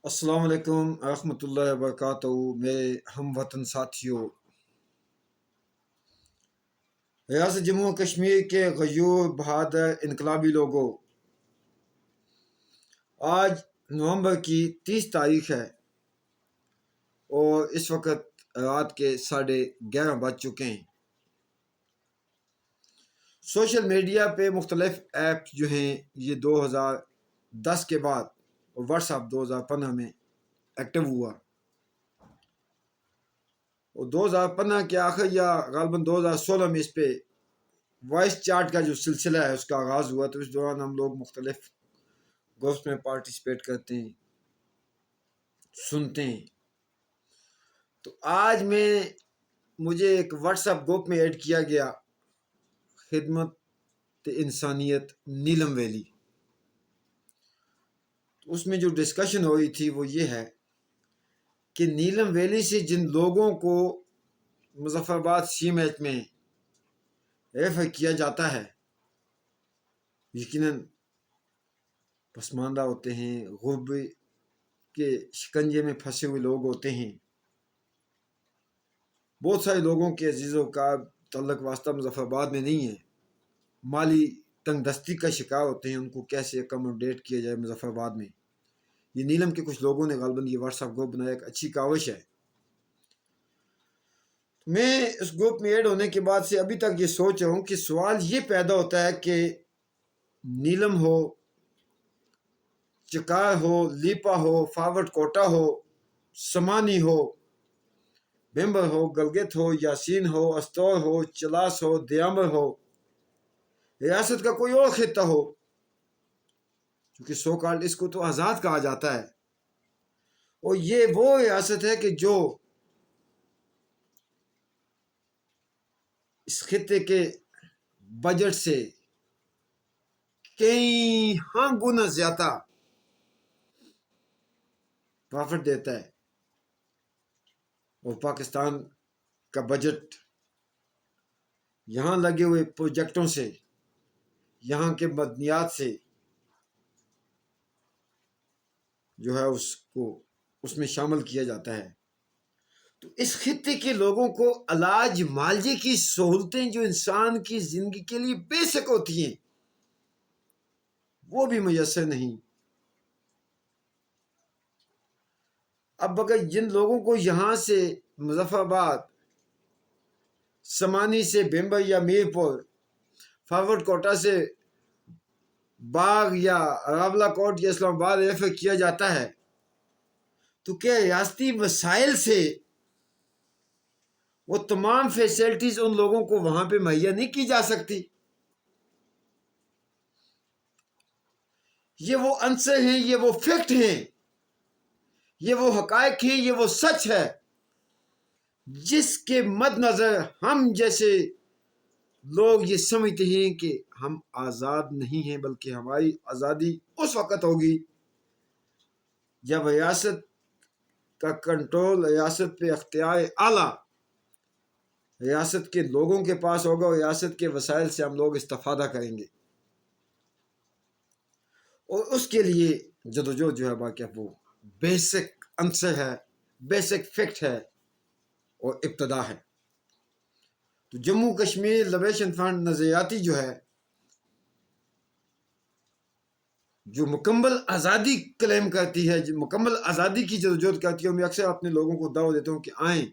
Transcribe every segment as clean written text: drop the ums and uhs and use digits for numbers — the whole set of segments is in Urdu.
السلام علیکم ورحمۃ اللہ وبرکاتہ میرے ہم وطن ساتھیوں۔ ریاست جموں و کشمیر کے غیور بہادر انقلابی لوگوں، آج نومبر کی 30 تاریخ ہے اور اس وقت رات کے 11:30 بج چکے ہیں۔ سوشل میڈیا پہ مختلف ایپ جو ہیں یہ 2010 کے بعد اور واٹس ایپ 2015 میں ایکٹیو ہوا اور 2015 کے آخر یا غالباً 2016 میں اس پہ وائس چیٹ کا جو سلسلہ ہے اس کا آغاز ہوا، تو اس دوران ہم لوگ مختلف گروپس میں پارٹیسپیٹ کرتے ہیں، سنتے ہیں۔ تو آج مجھے ایک واٹس ایپ گروپ میں ایڈ کیا گیا، خدمت انسانیت نیلم ویلی۔ اس میں جو ڈسکشن ہو رہی تھی وہ یہ ہے کہ نیلم ویلی سے جن لوگوں کو مظفر آباد سی ایم ایچ میں ریفر کیا جاتا ہے، یقیناً پسماندہ ہوتے ہیں، غربے کے شکنجے میں پھنسے ہوئے لوگ ہوتے ہیں۔ بہت سارے لوگوں کے عزیزوں کا تعلق واسطہ مظفر آباد میں نہیں ہے، مالی تنگ دستی کا شکار ہوتے ہیں، ان کو کیسے اکموڈیٹ کیا جائے مظفر آباد میں۔ یہ نیلم کے کچھ لوگوں نے غالباً یہ واٹس ایپ گروپ بنایا، ایک اچھی کاوش ہے۔ میں اس گروپ میں ایڈ ہونے کے بعد سے ابھی تک یہ سوچ رہا ہوں کہ سوال یہ پیدا ہوتا ہے کہ نیلم ہو، چکار ہو، لیپا ہو، فارورڈ کوٹا ہو، سمانی ہو، بھمبر ہو، گلگت ہو، یاسین ہو، استور ہو، چلاس ہو، دیامر ہو، ریاست کا کوئی اور خطہ ہو، کیونکہ سو کالڈ اس کو تو آزاد کہا جاتا ہے، اور یہ وہ ریاست ہے کہ جو اس خطے کے بجٹ سے کئی گنا زیادہ پروفٹ دیتا ہے، اور پاکستان کا بجٹ یہاں لگے ہوئے پروجیکٹوں سے، یہاں کے مدنیات سے جو ہے اس میں شامل کیا جاتا ہے۔ تو اس خطے کے لوگوں کو علاج معالجے کی سہولتیں جو انسان کی زندگی کے لیے بیسک ہوتی ہیں وہ بھی میسر نہیں۔ اب اگر جن لوگوں کو یہاں سے مظفر آباد، سمانی سے بھمبر یا میر پور، فارورڈ کوٹا سے باغ یا راولہ کوٹ یا اسلام آباد ریفر کیا جاتا ہے، تو کیا ریاستی وسائل سے وہ تمام فیسلٹیز ان لوگوں کو وہاں پہ مہیا نہیں کی جا سکتی؟ یہ وہ عنصر ہیں، یہ وہ فیکٹ ہیں، یہ وہ حقائق ہیں، یہ وہ سچ ہے جس کے مد نظر ہم جیسے لوگ یہ سمجھتے ہیں کہ ہم آزاد نہیں ہیں، بلکہ ہماری آزادی اس وقت ہوگی جب ریاست کا کنٹرول، ریاست پہ اختیار اعلیٰ ریاست کے لوگوں کے پاس ہوگا اور ریاست کے وسائل سے ہم لوگ استفادہ کریں گے، اور اس کے لیے جدوجہد جو ہے باقی وہ بیسک عنصر ہے، بیسک فیکٹ ہے اور ابتدا ہے۔ تو جموں کشمیر لبریشن فرنٹ نظریاتی جو ہے، جو مکمل آزادی کلیم کرتی ہے، جو مکمل آزادی کی جدوجہد کرتی ہے، میں اکثر اپنے لوگوں کو دعوت دیتا ہوں کہ آئیں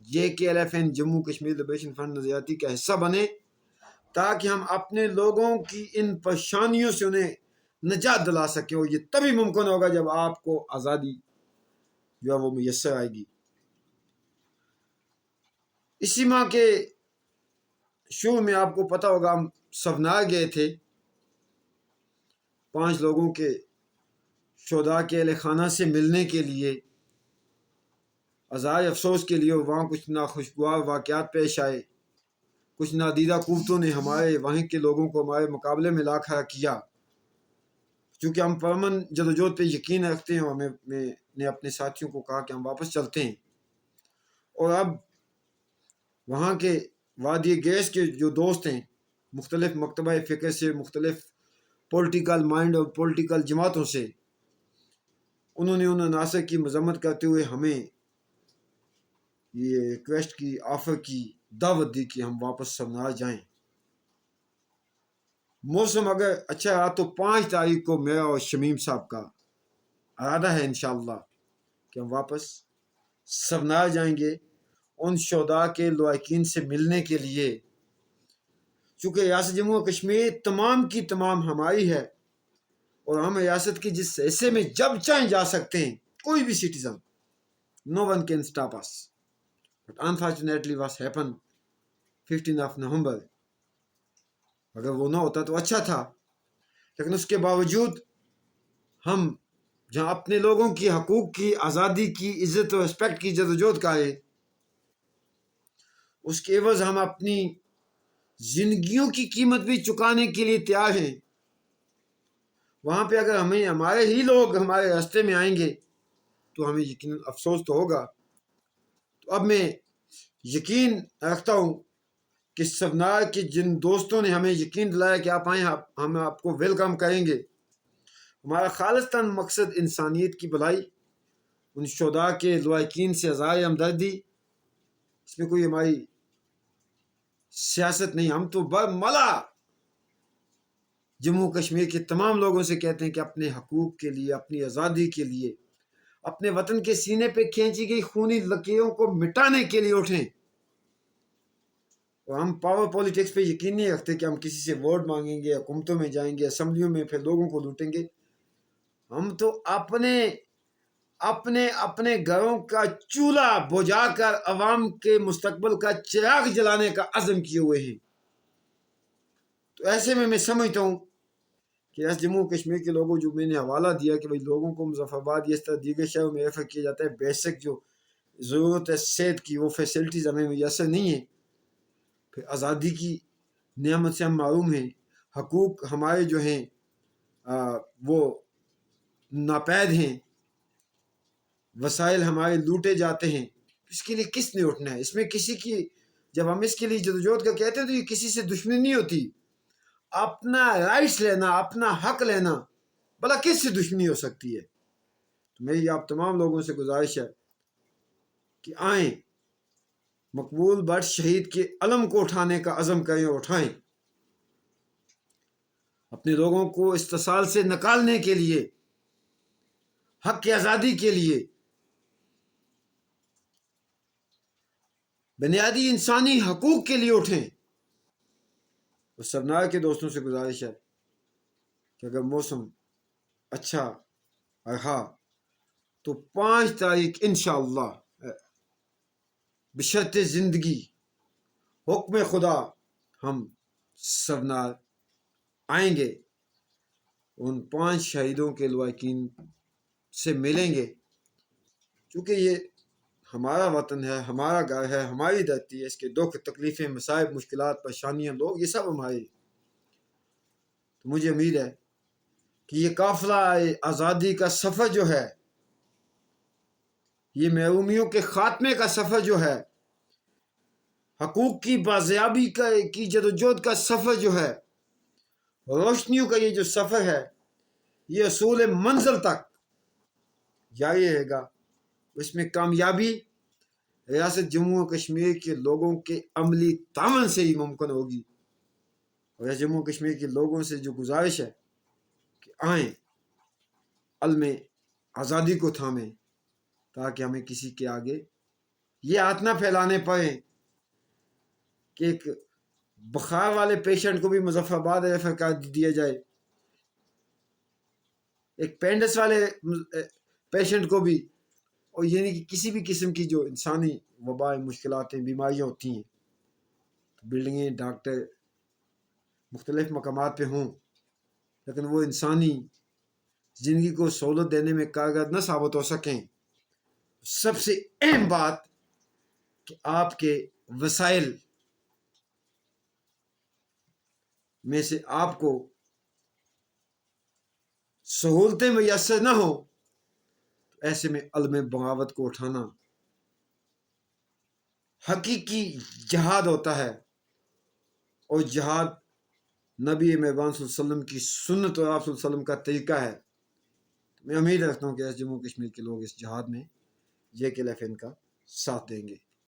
JKLFN Jammu Kashmir liberation front نظریاتی کا حصہ بنے، تاکہ ہم اپنے لوگوں کی ان پریشانیوں سے انہیں نجات دلا سکیں، اور یہ تبھی ممکن ہوگا جب آپ کو آزادی جو ہے وہ میسر آئے گی۔ اسی ماہ کے شروع میں آپ کو پتہ ہوگا ہم سونار گئے تھے 5 لوگوں کے شہداء کے اہل خانہ سے ملنے کے لیے، عزائے افسوس کے لیے، اور وہاں کچھ ناخوشگوار واقعات پیش آئے، کچھ نادیدہ قوتوں نے ہمارے وہیں کے لوگوں کو ہمارے مقابلے میں لا کھڑا کیا۔ چونکہ ہم پرامن جدوجہد پہ یقین رکھتے ہیں، میں نے اپنے ساتھیوں کو کہا کہ ہم واپس چلتے ہیں، اور اب وہاں کے وادی گیس کے جو دوست ہیں، مختلف مکتبہ فکر سے، مختلف پولیٹیکل مائنڈ اور پولیٹیکل جماعتوں سے، انہوں نے عناصر کی مذمت کرتے ہوئے ہمیں یہ ریکویسٹ کی، آفر کی، دعوت دی کہ ہم واپس سبنار جائیں۔ موسم اگر اچھا رہا تو 5 تاریخ کو میرا اور شمیم صاحب کا ارادہ ہے انشاءاللہ کہ ہم واپس سبنار جائیں گے ان شہداء کے لواحقین سے ملنے کے لیے، چونکہ ریاست جموں و کشمیر تمام کی تمام ہماری ہے اور ہم ریاست کے جس حصے میں جب چاہیں جا سکتے ہیں، کوئی بھی citizen, no one can stop us. But unfortunately what happened 15 of November، اگر وہ نہ ہوتا تو اچھا تھا، لیکن اس کے باوجود ہم جہاں اپنے لوگوں کی حقوق کی، آزادی کی، عزت و رسپیکٹ کی جدوجہد کا ہے، اس کے عوض ہم اپنی زندگیوں کی قیمت بھی چکانے کے لیے تیار ہیں۔ وہاں پہ اگر ہمارے ہی لوگ ہمارے راستے میں آئیں گے تو ہمیں یقیناً افسوس تو ہوگا۔ تو اب میں یقین رکھتا ہوں کہ سبنار کے جن دوستوں نے ہمیں یقین دلایا کہ آپ آئیں، ہم آپ کو ویلکم کریں گے، ہمارا خالصتاً مقصد انسانیت کی بھلائی، ان شہداء کے لواحقین سے اظہار ہمدردی، اس میں کوئی ہماری سیاست نہیں۔ ہم تو برملا جموں کشمیر کے تمام لوگوں سے کہتے ہیں کہ اپنے حقوق کے لیے، اپنی آزادی کے لیے، اپنے وطن کے سینے پہ کھینچی گئی خونی لکیروں کو مٹانے کے لیے اٹھیں۔ اور ہم پاور پولیٹکس پہ یقین نہیں رکھتے کہ ہم کسی سے ووٹ مانگیں گے، حکومتوں میں جائیں گے، اسمبلیوں میں پھر لوگوں کو لوٹیں گے۔ ہم تو اپنے گھروں کا چولہا بجھا کر عوام کے مستقبل کا چراغ جلانے کا عزم کیے ہوئے ہیں۔ تو ایسے میں سمجھتا ہوں کہ ایس جموں کشمیر کے لوگوں، جو میں نے حوالہ دیا کہ بھائی لوگوں کو مظفر آباد یا اس طرح دیگر شہروں میں ریفر کیا جاتا ہے، بیسک جو ضرورت ہے صحت کی وہ فیسلٹیز ہمیں میسر نہیں ہیں، پھر آزادی کی نعمت سے ہم معروم ہیں، حقوق ہمارے جو ہیں وہ ناپید ہیں، وسائل ہمارے لوٹے جاتے ہیں۔ اس کے لیے کس نے اٹھنا ہے؟ اس میں کسی کی، جب ہم اس کے لیے جدوجہد کا کہتے ہیں تو یہ کسی سے دشمنی نہیں ہوتی۔ اپنا رائٹس لینا، اپنا حق لینا، بھلا کس سے دشمنی ہو سکتی ہے؟ تو میری آپ تمام لوگوں سے گزارش ہے کہ آئیں، مقبول بٹ شہید کے علم کو اٹھانے کا عزم کریں اور اٹھائیں، اپنے لوگوں کو استحصال سے نکالنے کے لیے، حق کی آزادی کے لیے، بنیادی انسانی حقوق کے لیے اٹھیں۔ اور سبنار کے دوستوں سے گزارش ہے کہ اگر موسم اچھا رہا تو 5 تاریخ انشاءاللہ بشرط زندگی، حکم خدا، ہم سبنار آئیں گے، ان 5 شہیدوں کے لواحقین سے ملیں گے، چونکہ یہ ہمارا وطن ہے، ہمارا گھر ہے، ہماری دھرتی ہے، اس کے دکھ، تکلیفیں، مصائب، مشکلات، پریشانیاں، لوگ، یہ سب ہمارے۔ تو مجھے امید ہے کہ یہ قافلہ آزادی کا سفر جو ہے، یہ محرومیوں کے خاتمے کا سفر جو ہے، حقوق کی بازیابی کی جدوجہد کا سفر جو ہے، روشنیوں کا یہ جو سفر ہے، یہ اصول منزل تک جاری رہے گا۔ اس میں کامیابی ریاست جموں و کشمیر کے لوگوں کے عملی تعاون سے ہی ممکن ہوگی۔ اور ریاست جموں و کشمیر کے لوگوں سے جو گزارش ہے کہ آئیں، علم آزادی کو تھامیں، تاکہ ہمیں کسی کے آگے یہ ہاتھ نہ پھیلانے پڑیں کہ ایک بخار والے پیشنٹ کو بھی مظفر آباد ریفر کر دیا جائے، ایک پینڈس والے پیشنٹ کو بھی، اور یعنی کہ کسی بھی قسم کی جو انسانی وبا، مشکلات، بیماریاں ہوتی ہیں، بلڈنگیں، ڈاکٹر مختلف مقامات پہ ہوں، لیکن وہ انسانی زندگی کو سہولت دینے میں کارگر نہ ثابت ہو سکیں۔ سب سے اہم بات کہ آپ کے وسائل میں سے آپ کو سہولتیں میسر نہ ہو، تو ایسے میں علم بغاوت کو اٹھانا حقیقی جہاد ہوتا ہے، اور جہاد نبی مہربان صلی اللہ علیہ وسلم کی سنت اور آپ صلی اللہ علیہ وسلم کا طریقہ ہے۔ میں امید رکھتا ہوں کہ جموں کشمیر کے لوگ اس جہاد میں JK-11 کا ساتھ دیں گے.